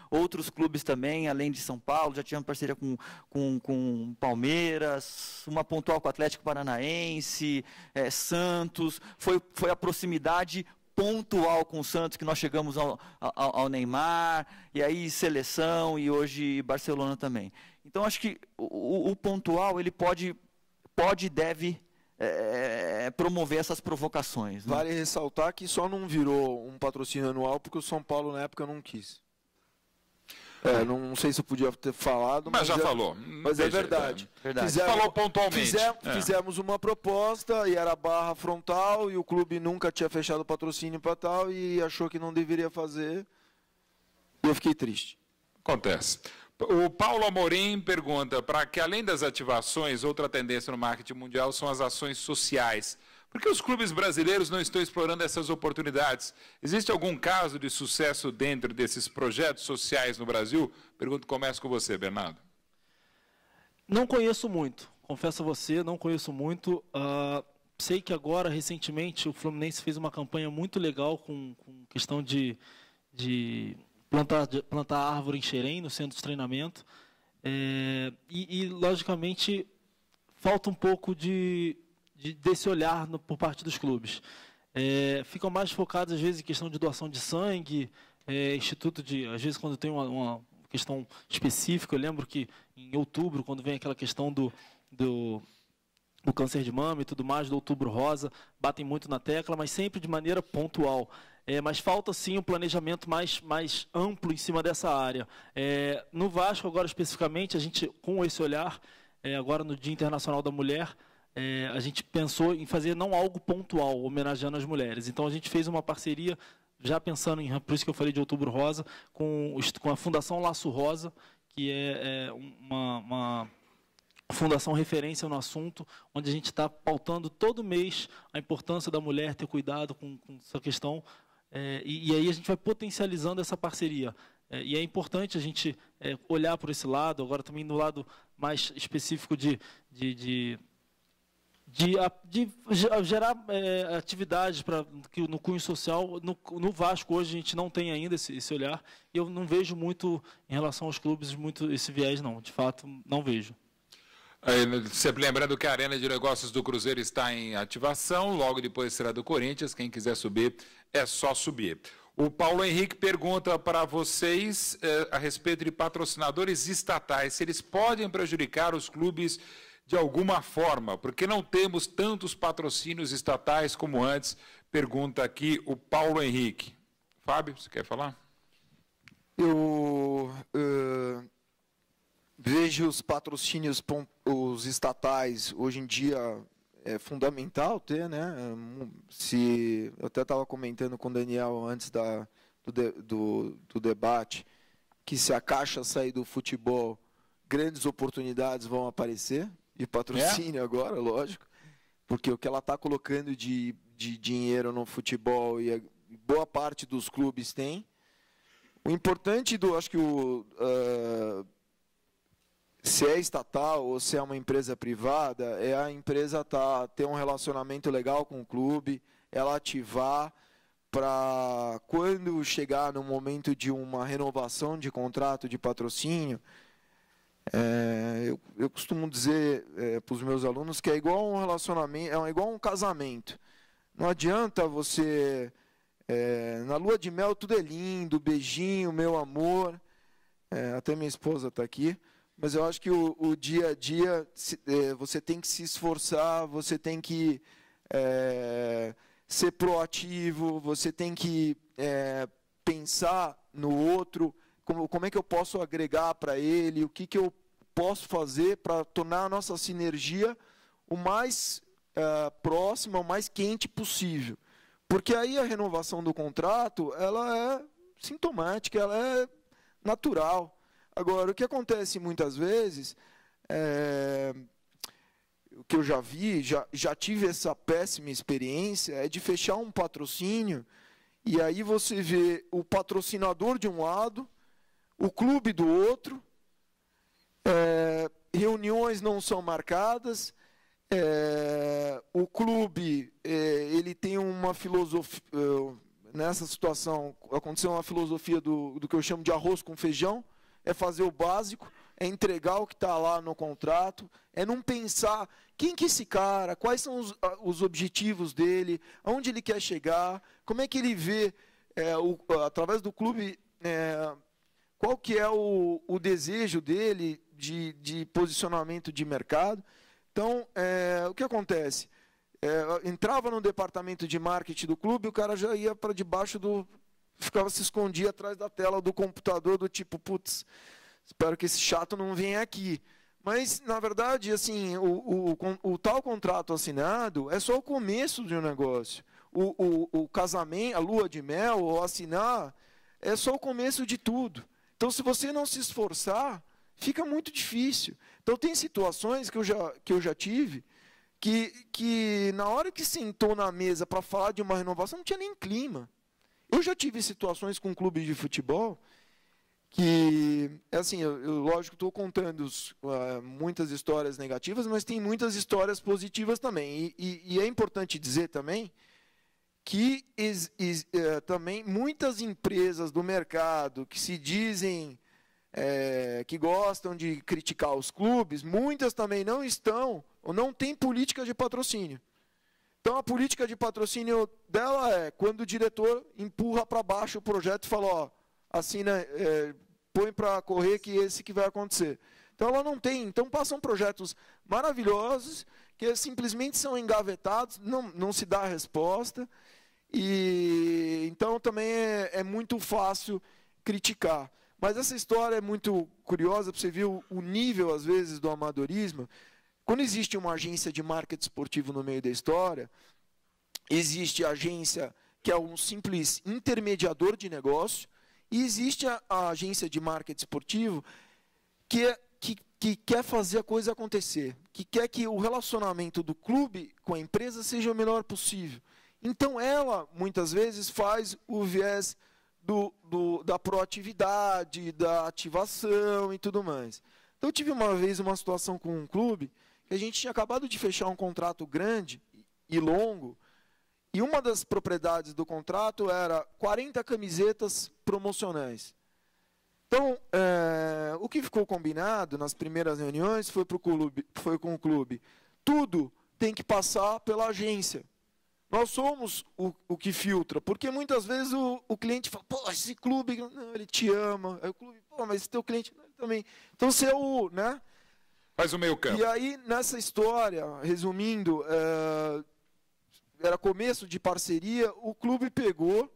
outros clubes também, além de São Paulo, já tivemos parceria com Palmeiras, uma pontual com o Atlético Paranaense, Santos, foi a proximidade pontual com o Santos, que nós chegamos ao Neymar, e aí seleção, e hoje Barcelona também. Então, acho que o pontual, ele pode e deve promover essas provocações. Né? Vale ressaltar que só não virou um patrocínio anual porque o São Paulo na época não quis. Não sei se eu podia ter falado, mas já falou. Mas é verdade. Falou pontualmente. Fizemos uma proposta e era barra frontal e o clube nunca tinha fechado o patrocínio para tal e achou que não deveria fazer. E eu fiquei triste. Acontece. O Paulo Amorim pergunta, para que além das ativações, outra tendência no marketing mundial são as ações sociais. Por que os clubes brasileiros não estão explorando essas oportunidades? Existe algum caso de sucesso dentro desses projetos sociais no Brasil? Começo com você, Bernardo. Não conheço muito, confesso a você, não conheço muito. Sei que agora, recentemente, o Fluminense fez uma campanha muito legal com questão de plantar árvore em Xerém, no centro de treinamento. Logicamente, falta um pouco desse olhar por parte dos clubes. Ficam mais focados, às vezes, em questão de doação de sangue, às vezes, quando tem uma questão específica, eu lembro que em outubro, quando vem aquela questão do câncer de mama e tudo mais, do Outubro Rosa, batem muito na tecla, mas sempre de maneira pontual. Mas falta, sim, um planejamento mais amplo em cima dessa área. No Vasco, agora, especificamente, a gente, com esse olhar, agora no Dia Internacional da Mulher, a gente pensou em fazer não algo pontual, homenageando as mulheres. Então, a gente fez uma parceria, já pensando por isso que eu falei de Outubro Rosa, com a Fundação Laço Rosa, que é uma fundação referência no assunto, onde a gente está pautando todo mês a importância da mulher ter cuidado com essa questão, e aí a gente vai potencializando essa parceria. E é importante a gente olhar por esse lado, agora também no lado mais específico de gerar atividades no cunho social. No Vasco hoje a gente não tem ainda esse olhar, e eu não vejo muito em relação aos clubes muito esse viés, não, de fato não vejo. Sempre lembrando que a Arena de Negócios do Cruzeiro está em ativação, logo depois será do Corinthians, quem quiser subir é só subir. O Paulo Henrique pergunta para vocês a respeito de patrocinadores estatais, se eles podem prejudicar os clubes de alguma forma, porque não temos tantos patrocínios estatais como antes, pergunta aqui o Paulo Henrique. Fábio, você quer falar? Eu vejo os patrocínios os estatais, hoje em dia é fundamental ter, né? Eu até estava comentando com o Daniel antes do debate, que se a Caixa sair do futebol, grandes oportunidades vão aparecer, de patrocínio agora, lógico, porque o que ela está colocando de dinheiro no futebol e boa parte dos clubes tem. O importante acho que se é estatal ou se é uma empresa privada, é a empresa ter um relacionamento legal com o clube, ela ativar para quando chegar no momento de uma renovação de contrato de patrocínio. Eu costumo dizer para os meus alunos que é igual um relacionamento, é igual um casamento. Não adianta você, na lua de mel tudo é lindo, beijinho, meu amor, até minha esposa está aqui, mas eu acho que o dia a dia você tem que se esforçar, você tem que ser proativo, você tem que pensar no outro, como é que eu posso agregar para ele, o que eu posso fazer para tornar a nossa sinergia o mais próxima, o mais quente possível. Porque aí a renovação do contrato, ela é sintomática, ela é natural. Agora, o que acontece muitas vezes, o que eu já vi, já tive essa péssima experiência, é de fechar um patrocínio, e aí você vê o patrocinador de um lado, o clube do outro, reuniões não são marcadas, o clube ele tem uma filosofia, nessa situação aconteceu uma filosofia do que eu chamo de arroz com feijão, é fazer o básico, é entregar o que está lá no contrato, é não pensar quem que é esse cara, quais são os objetivos dele, aonde ele quer chegar, como é que ele vê, através do clube, qual que é o desejo dele de posicionamento de mercado. Então, o que acontece? Entrava no departamento de marketing do clube, o cara já ia para debaixo se escondia atrás da tela do computador, do tipo, putz, espero que esse chato não venha aqui. Mas, na verdade, assim, o tal contrato assinado é só o começo de um negócio. O casamento, a lua de mel, ou assinar, é só o começo de tudo. Então, se você não se esforçar, fica muito difícil. Então, tem situações que eu já tive, que na hora que sentou na mesa para falar de uma renovação, não tinha nem clima. Eu já tive situações com clubes de futebol que, assim, eu lógico, estou contando muitas histórias negativas, mas tem muitas histórias positivas também. E é importante dizer também que também muitas empresas do mercado que se dizem que gostam de criticar os clubes, muitas também não estão ou não têm política de patrocínio. Então, a política de patrocínio dela é quando o diretor empurra para baixo o projeto e fala, ó, assina, põe para correr que esse que vai acontecer. Então, ela não tem. Então, passam projetos maravilhosos que simplesmente são engavetados, não se dá a resposta. E então, também é muito fácil criticar. Mas essa história é muito curiosa, para você ver o nível, às vezes, do amadorismo. Quando existe uma agência de marketing esportivo no meio da história, existe a agência que é um simples intermediador de negócio, e existe a agência de marketing esportivo que quer fazer a coisa acontecer, que quer que o relacionamento do clube com a empresa seja o melhor possível. Então, ela, muitas vezes, faz o viés da proatividade, da ativação e tudo mais. Então, eu tive uma vez uma situação com um clube que a gente tinha acabado de fechar um contrato grande e longo, e uma das propriedades do contrato era 40 camisetas promocionais. Então, o que ficou combinado nas primeiras reuniões foi com o clube. Tudo tem que passar pela agência. Nós somos o que filtra, porque muitas vezes o cliente fala, pô, esse clube, não, ele te ama. Aí o clube, pô, mas esse teu cliente ele também. Então, você é o, né? Faz o meio campo. E aí, nessa história, resumindo, era começo de parceria, o clube pegou,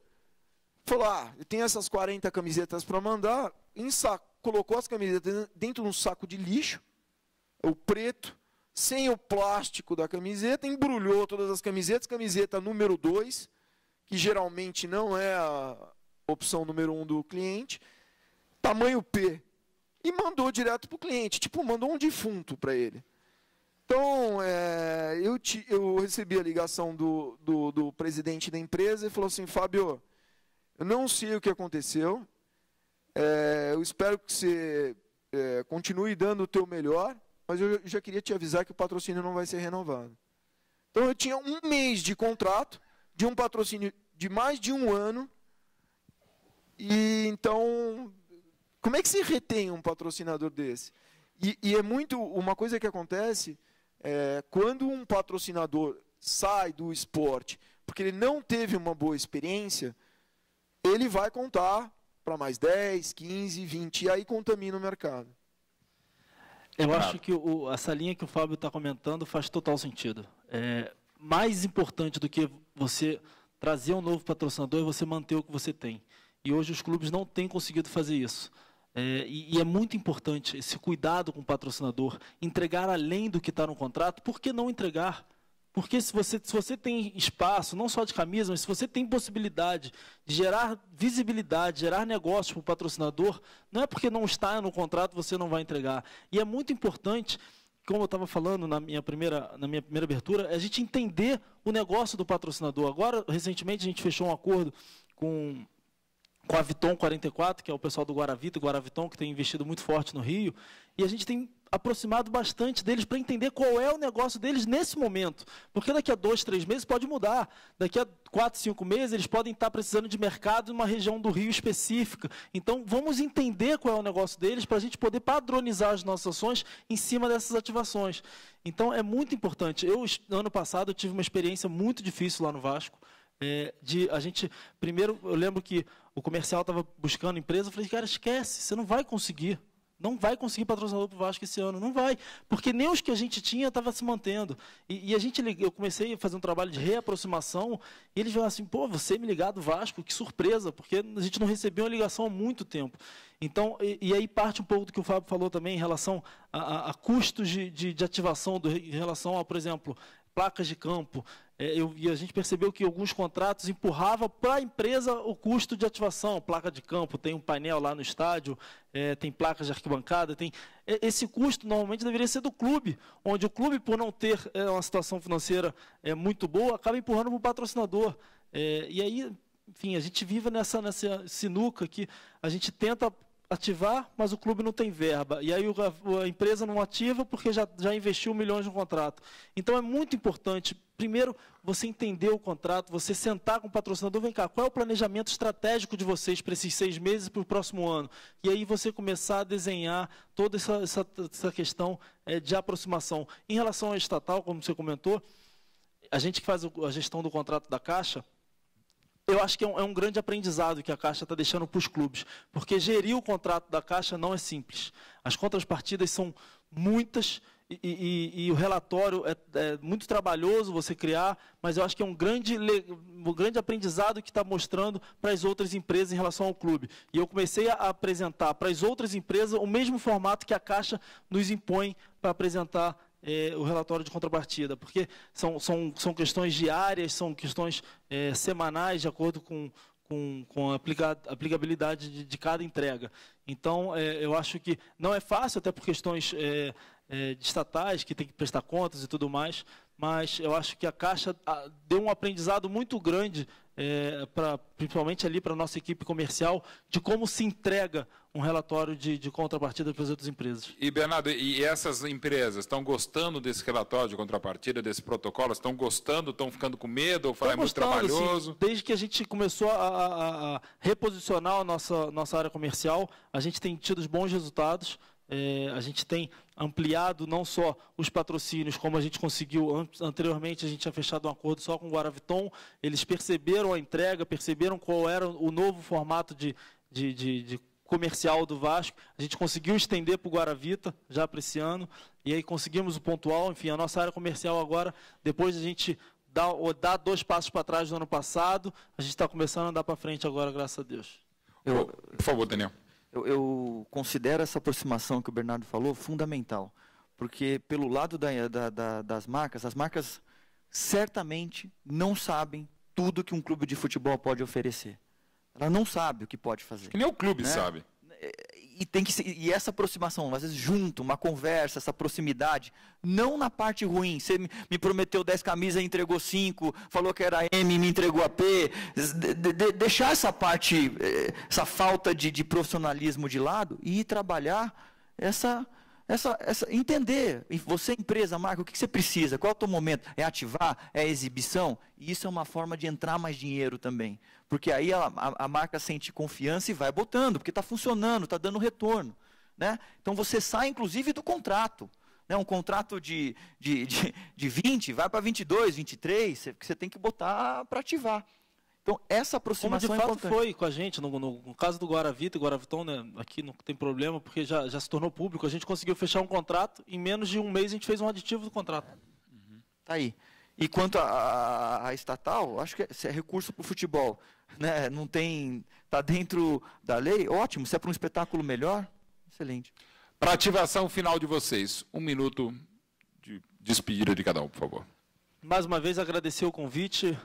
falou, eu tenho essas 40 camisetas para mandar, colocou as camisetas dentro de um saco de lixo, o preto, sem o plástico da camiseta, embrulhou todas as camisetas, camiseta número 2, que geralmente não é a opção número 1 do cliente, tamanho P, e mandou direto para o cliente, tipo, mandou um defunto para ele. Então, eu recebi a ligação do presidente da empresa e falou assim, Fábio, eu não sei o que aconteceu, eu espero que você continue dando o teu melhor, mas eu já queria te avisar que o patrocínio não vai ser renovado. Então, eu tinha 1 mês de contrato, de um patrocínio de mais de 1 ano, e então, como é que se retém um patrocinador desse? E é muito, uma coisa que acontece, quando um patrocinador sai do esporte, porque ele não teve uma boa experiência, ele vai contar para mais 10, 15, 20, e aí contamina o mercado. Eu acho que essa linha que o Fábio está comentando faz total sentido. Mais importante do que você trazer um novo patrocinador é você manter o que você tem. E hoje os clubes não têm conseguido fazer isso. E é muito importante esse cuidado com o patrocinador, entregar além do que está no contrato. Por que não entregar? Porque se você tem espaço, não só de camisa, mas se você tem possibilidade de gerar visibilidade, gerar negócio para o patrocinador, não é porque não está no contrato você não vai entregar. E é muito importante, como eu estava falando na minha primeira abertura, a gente entender o negócio do patrocinador. Agora, recentemente, a gente fechou um acordo com a Viton 44, que é o pessoal do Guaraviton, que tem investido muito forte no Rio, e a gente tem aproximado bastante deles para entender qual é o negócio deles nesse momento. Porque daqui a 2, 3 meses pode mudar. Daqui a 4, 5 meses eles podem estar precisando de mercado em uma região do Rio específica. Então, vamos entender qual é o negócio deles para a gente poder padronizar as nossas ações em cima dessas ativações. Então, é muito importante. Ano passado, eu tive uma experiência muito difícil lá no Vasco. Primeiro, eu lembro que o comercial estava buscando empresa, eu falei, cara, esquece, você não vai conseguir. não vai conseguir patrocinador para o Vasco esse ano, não vai, porque nem os que a gente tinha estava se mantendo. E eu comecei a fazer um trabalho de reaproximação, e eles falaram assim, pô, você me ligar do Vasco, que surpresa, porque a gente não recebeu uma ligação há muito tempo. Então, e aí parte um pouco do que o Fábio falou também em relação a custos de ativação, em relação a, por exemplo, placas de campo. E a gente percebeu que alguns contratos empurravam para a empresa o custo de ativação, placa de campo, tem um painel lá no estádio, tem placas de arquibancada, esse custo normalmente deveria ser do clube, onde o clube, por não ter uma situação financeira muito boa, acaba empurrando para o patrocinador. E aí, enfim, a gente vive nessa sinuca que a gente tenta ativar, mas o clube não tem verba. E aí a empresa não ativa porque já investiu milhões no contrato. Então é muito importante, primeiro, você entender o contrato, você sentar com o patrocinador, vem cá, qual é o planejamento estratégico de vocês para esses 6 meses para o próximo ano? E aí você começar a desenhar toda essa questão de aproximação. Em relação ao estatal, como você comentou, a gente que faz a gestão do contrato da Caixa, eu acho que é um grande aprendizado que a Caixa está deixando para os clubes, porque gerir o contrato da Caixa não é simples. As contrapartidas são muitas e o relatório é muito trabalhoso você criar, mas eu acho que é um grande aprendizado que está mostrando para as outras empresas em relação ao clube. E eu comecei a apresentar para as outras empresas o mesmo formato que a Caixa nos impõe para apresentar o relatório de contrapartida, porque são questões diárias, são questões semanais, de acordo com a aplicabilidade de cada entrega. Então, eu acho que não é fácil, até por questões de estatais, que tem que prestar contas e tudo mais, mas eu acho que a Caixa deu um aprendizado muito grande, principalmente ali para a nossa equipe comercial, de como se entrega um relatório de contrapartida para as outras empresas. E, Bernardo, e essas empresas estão gostando desse relatório de contrapartida, desse protocolo? Estão gostando, estão ficando com medo, ou é muito trabalhoso? Sim, desde que a gente começou a reposicionar a nossa área comercial, a gente tem tido bons resultados. A gente tem ampliado não só os patrocínios, como a gente conseguiu anteriormente, a gente tinha fechado um acordo só com o Guaraviton, eles perceberam a entrega, perceberam qual era o novo formato de comercial do Vasco, a gente conseguiu estender para o Guaravita, já para esse ano, e aí conseguimos o pontual, enfim, a nossa área comercial agora, depois de a gente dar 2 passos para trás do ano passado, a gente está começando a andar para frente agora, graças a Deus. Por favor, Daniel. Eu considero essa aproximação que o Bernardo falou fundamental, porque pelo lado das marcas, as marcas certamente não sabem tudo que um clube de futebol pode oferecer. Ela não sabe o que pode fazer. Que nem o clube sabe. E essa aproximação, às vezes junto, uma conversa, essa proximidade, não na parte ruim, você me prometeu 10 camisas e entregou 5, falou que era M e me entregou a P, deixar essa parte, essa falta de profissionalismo de lado e ir trabalhar entender, você empresa, marca, o que você precisa, qual é o teu momento, é ativar, é exibição, e isso é uma forma de entrar mais dinheiro também, porque aí a marca sente confiança e vai botando, porque está funcionando, está dando retorno, né? Então você sai inclusive do contrato, né? Um contrato de 20, vai para 22, 23, que você tem que botar para ativar. Então, essa aproximação como de fato importante. foi com a gente, no caso do Guaravita e Guaraviton, né, aqui não tem problema, porque já se tornou público, a gente conseguiu fechar um contrato, em menos de um mês a gente fez um aditivo do contrato. Tá aí. E quanto a estatal, acho que é recurso para o futebol, né? Não tem, está dentro da lei, ótimo, se é para um espetáculo melhor, excelente. Para ativação final de vocês, 1 minuto de despedida de cada um, por favor. Mais uma vez, agradecer o convite.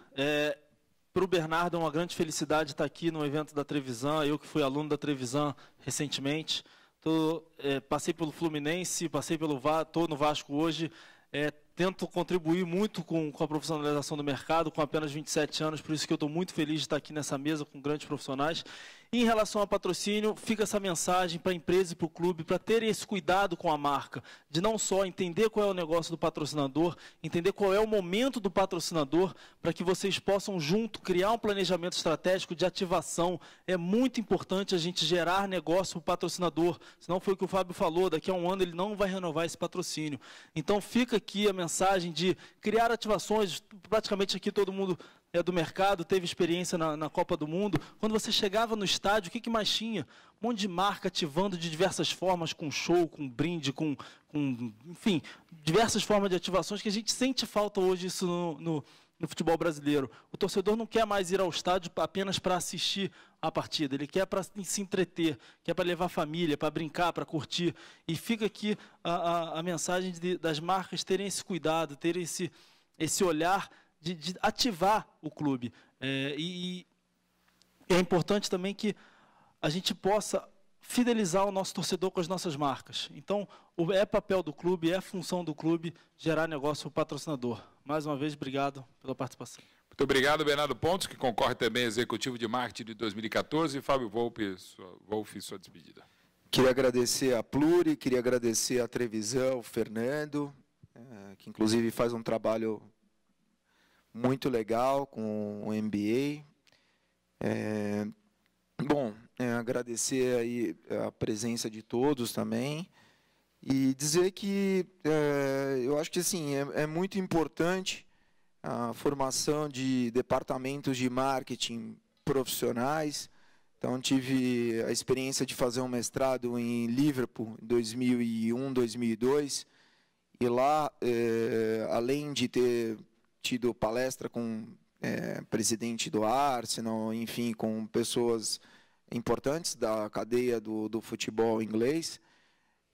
Para o Bernardo é uma grande felicidade estar aqui no evento da Trevisan, eu que fui aluno da Trevisan recentemente, passei pelo Fluminense, passei pelo estou no Vasco hoje, tento contribuir muito com a profissionalização do mercado, com apenas 27 anos, por isso que eu estou muito feliz de estar aqui nessa mesa com grandes profissionais. E em relação ao patrocínio, fica essa mensagem para a empresa e para o clube, para terem esse cuidado com a marca, de não só entender qual é o negócio do patrocinador, entender qual é o momento do patrocinador, para que vocês possam junto criar um planejamento estratégico de ativação. É muito importante a gente gerar negócio para o patrocinador, senão foi o que o Fábio falou, daqui a um ano ele não vai renovar esse patrocínio. Então fica aqui a mensagem de criar ativações, praticamente aqui todo mundo do mercado, teve experiência na Copa do Mundo. Quando você chegava no estádio, o que mais tinha? Um monte de marca ativando de diversas formas, com show, com brinde, enfim, diversas formas de ativações que a gente sente falta hoje isso no futebol brasileiro. O torcedor não quer mais ir ao estádio apenas para assistir a partida, ele quer para se entreter, quer para levar a família, para brincar, para curtir. E fica aqui a mensagem das marcas terem esse cuidado, terem esse olhar de ativar o clube. E é importante também que a gente possa fidelizar o nosso torcedor com as nossas marcas. Então, é papel do clube, é função do clube gerar negócio para o patrocinador. Mais uma vez, obrigado pela participação. Muito obrigado, Bernardo Pontes, que concorre também ao Executivo de Marketing de 2014. E Fábio Wolff, sua despedida. Queria agradecer a Pluri, queria agradecer a Trevisan, o Fernando, que inclusive faz um trabalho muito legal com o MBA. Agradecer aí a presença de todos também e dizer que eu acho que assim, é muito importante a formação de departamentos de marketing profissionais. Então, tive a experiência de fazer um mestrado em Liverpool em 2001, 2002, e lá, além de ter tido palestra com presidente do Arsenal, enfim, com pessoas importantes da cadeia do futebol inglês,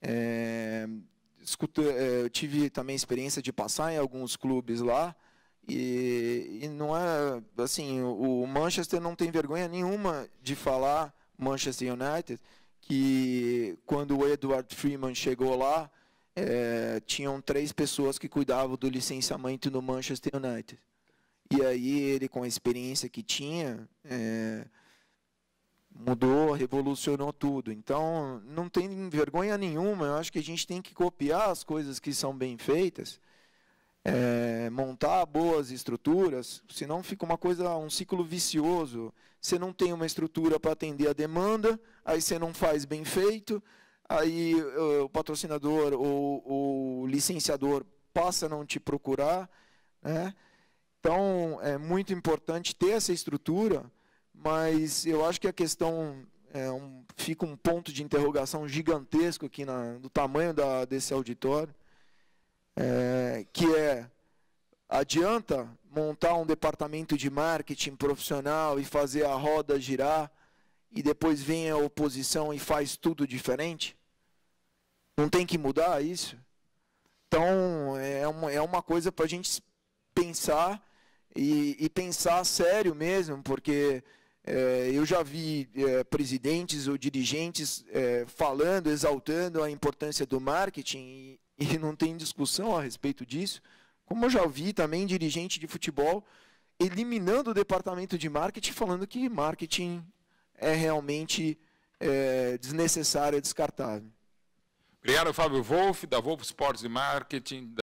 eu tive também experiência de passar em alguns clubes lá, e não é assim, o Manchester não tem vergonha nenhuma de falar, Manchester United, que quando o Edward Freeman chegou lá, tinham 3 pessoas que cuidavam do licenciamento no Manchester United. E aí ele, com a experiência que tinha, mudou, revolucionou tudo. Então, não tem vergonha nenhuma. Eu acho que a gente tem que copiar as coisas que são bem feitas, montar boas estruturas, senão fica um ciclo vicioso. Você não tem uma estrutura para atender a demanda, aí você não faz bem feito, aí o patrocinador ou o licenciador passa a não te procurar, né? Então, é muito importante ter essa estrutura, mas eu acho que a questão fica um ponto de interrogação gigantesco aqui do tamanho desse auditório, que adianta montar um departamento de marketing profissional e fazer a roda girar e depois vem a oposição e faz tudo diferente? Não tem que mudar isso? Então, é uma coisa para a gente pensar e pensar sério mesmo, porque eu já vi presidentes ou dirigentes falando, exaltando a importância do marketing e não tem discussão a respeito disso, como eu já vi também dirigente de futebol eliminando o departamento de marketing, falando que marketing é realmente desnecessário, é descartável. Obrigado, Fábio Wolff, da Wolff Sports e Marketing.